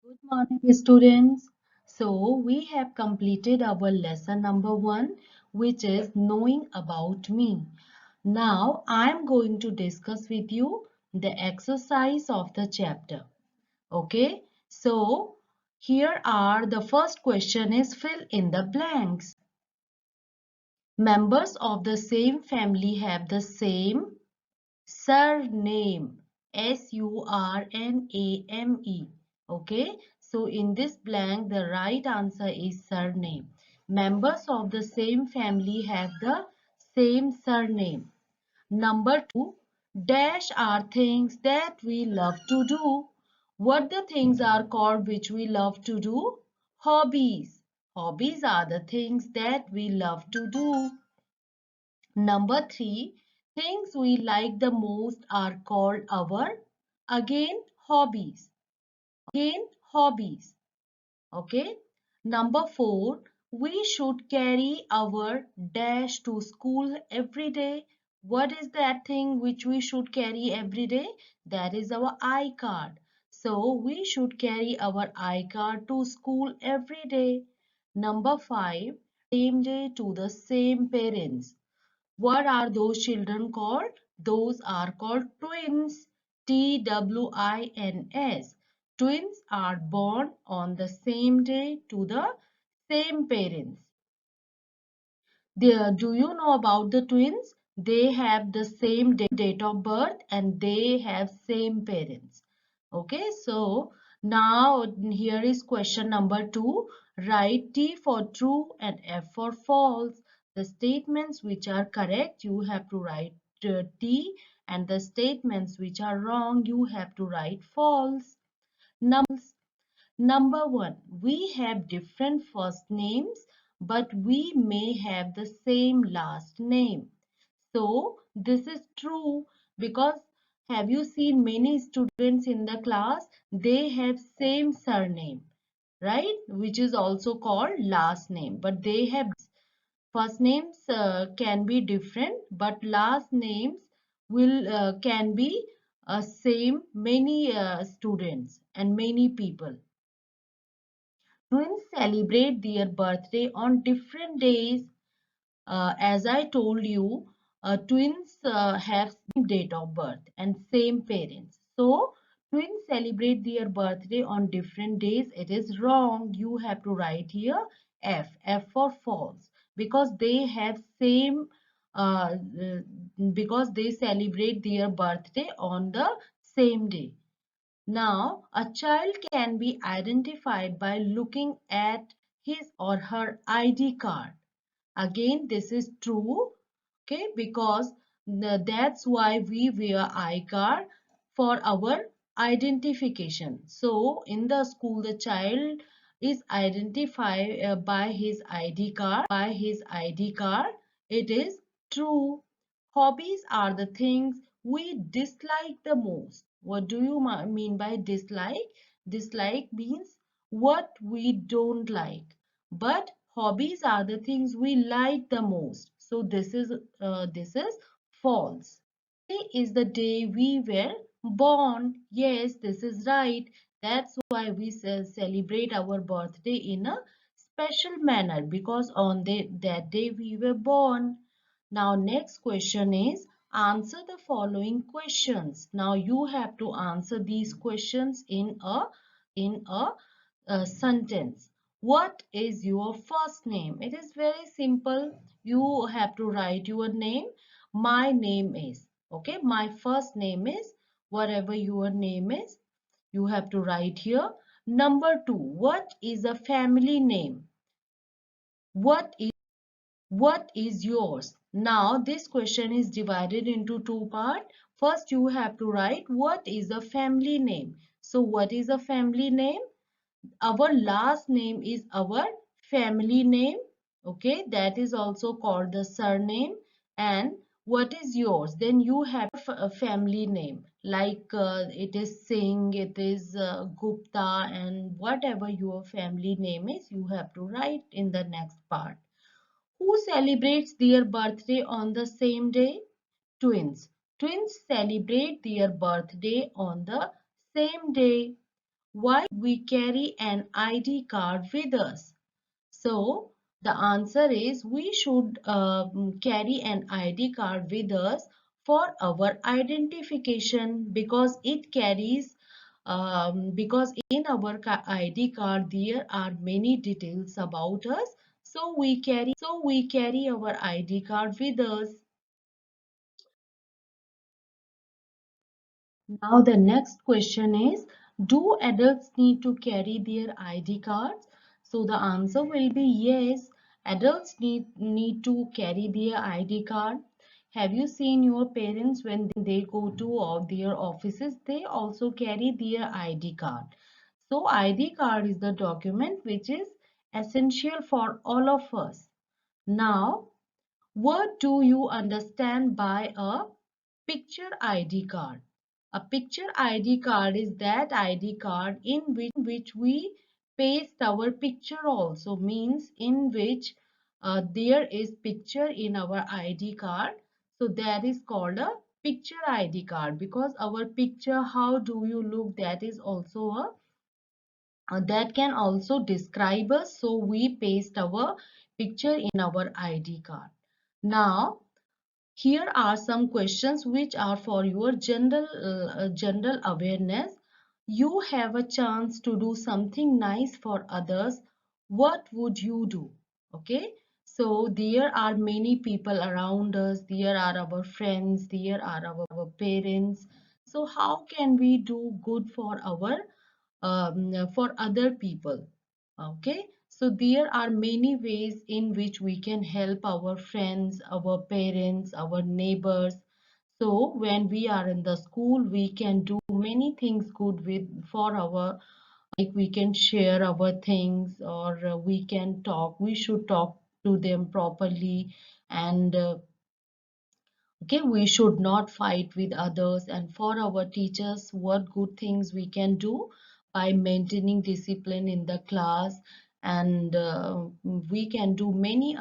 Good morning, students. So, we have completed our lesson number 1, which is knowing about me. Now, I am going to discuss with you the exercise of the chapter. Okay, so here are the first question is fill in the blanks. Members of the same family have the same surname. Surname. Okay, so in this blank the right answer is surname. Members of the same family have the same surname. Number 2, dash are things that we love to do. What the things are called which we love to do? Hobbies. Hobbies are the things that we love to do. Number 3, things we like the most are called our, again, hobbies. Again, hobbies. Okay. Number 4, we should carry our dash to school every day. What is that thing which we should carry every day? That is our I card. So we should carry our I card to school every day. Number 5, same day to the same parents. What are those children called? Those are called twins. Twins. Twins are born on the same day to the same parents. Do you know about the twins? They have the same date of birth and they have same parents. Okay, so now here is question number 2. Write T for true and F for false. The statements which are correct, you have to write T, and the statements which are wrong, you have to write false. Number 1, we have different first names, but we may have the same last name. So this is true because have you seen many students in the class? They have same surname, right? Which is also called last name, but they have first names can be different, but last names will can be same many students and many people. Twins celebrate their birthday on different days. As I told you, twins have same date of birth and same parents. So, twins celebrate their birthday on different days. It is wrong. You have to write here F for false, because they have same, because they celebrate their birthday on the same day. Now, a child can be identified by looking at his or her ID card. Again, this is true, okay, because that's why we wear I card for our identification. So, in the school, the child is identified by his ID card. It is true. Hobbies are the things we dislike the most. What do you mean by dislike? Dislike means what we don't like. But hobbies are the things we like the most. So this is false. Today is the day we were born. Yes, this is right. That's why we celebrate our birthday in a special manner, because on that day we were born. Now next question is answer the following questions. Now you have to answer these questions in a sentence. What is your first name? It is very simple. You have to write your name. My name is. Okay, my first name is. Whatever your name is, you have to write here. Number 2, what is a family name? What is yours? Now this question is divided into two parts. First you have to write what is a family name. So what is a family name? Our last name is our family name. Okay, that is also called the surname. And what is yours? Then you have a family name, like it is Singh, it is Gupta, and whatever your family name is, you have to write in the next part. Who celebrates their birthday on the same day? Twins. Twins celebrate their birthday on the same day. why we carry an ID card with us? So the answer is we should carry an ID card with us for our identification, because it carries because in our ID card there are many details about us. So we carry our ID card with us. Now the next question is, do adults need to carry their ID cards? So the answer will be yes, adults need to carry their ID card. Have you seen your parents when they go to all their offices, they also carry their ID card. So ID card is the document which is essential for all of us. Now, what do you understand by a picture ID card? A picture ID card is that ID card in which we paste our picture, also means in which there is picture in our ID card. So that is called a picture ID card, because our picture, how do you look, that is also a that can also describe us. So we paste our picture in our ID card. Now here are some questions which are for your general awareness. You have a chance to do something nice for others. What would you do? Okay. So there are many people around us. There are our friends. There are our parents. So how can we do good for other people? Okay, so there are many ways in which we can help our friends, our parents, our neighbors. So when we are in the school, we can do many things good with for our, like we can share our things, or we can talk. We should talk to them properly, and okay, we should not fight with others. And for our teachers, what good things we can do by maintaining discipline in the class, and we can do many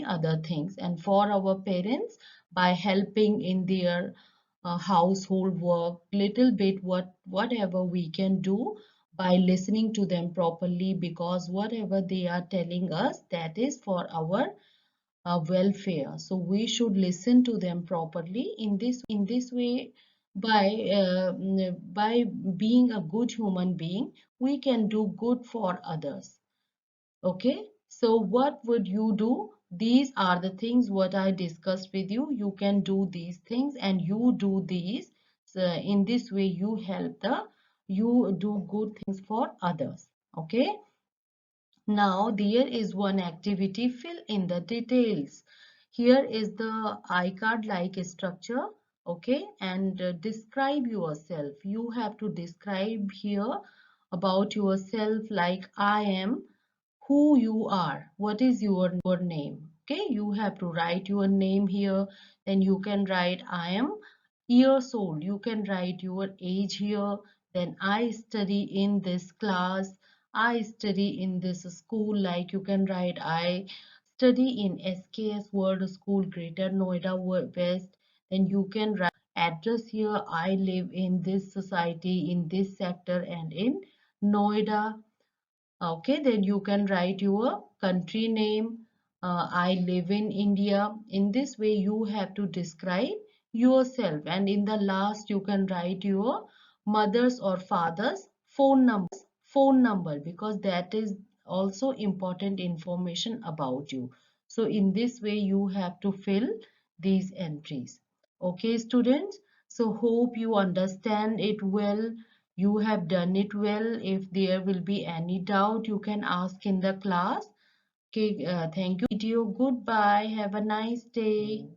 other things. And for our parents, by helping in their household work little bit, whatever we can do, by listening to them properly, because whatever they are telling us, that is for our welfare. So we should listen to them properly. In this way, by being a good human being, we can do good for others. Okay. So what would you do? These are the things what I discussed with you. You can do these things and you do these. So in this way, you do good things for others. Okay. Now there is one activity, fill in the details. Here is the iCard like structure, okay, and describe yourself. You have to describe here about yourself, like I am, who you are, what is your name. Okay, you have to write your name here. Then you can write I am years old. You can write your age here. Then I study in this class. I study in this school. Like you can write I study in SKS World School, Greater Noida West. Then you can write address here. I live in this society, in this sector, and in Noida. Okay, then you can write your country name. I live in India. In this way, you have to describe yourself. And in the last, you can write your mother's or father's phone number, because that is also important information about you. So in this way, you have to fill these entries. Okay, students. So hope you understand it well. You have done it well. If there will be any doubt, you can ask in the class. Okay, thank you. Video. Goodbye. Have a nice day.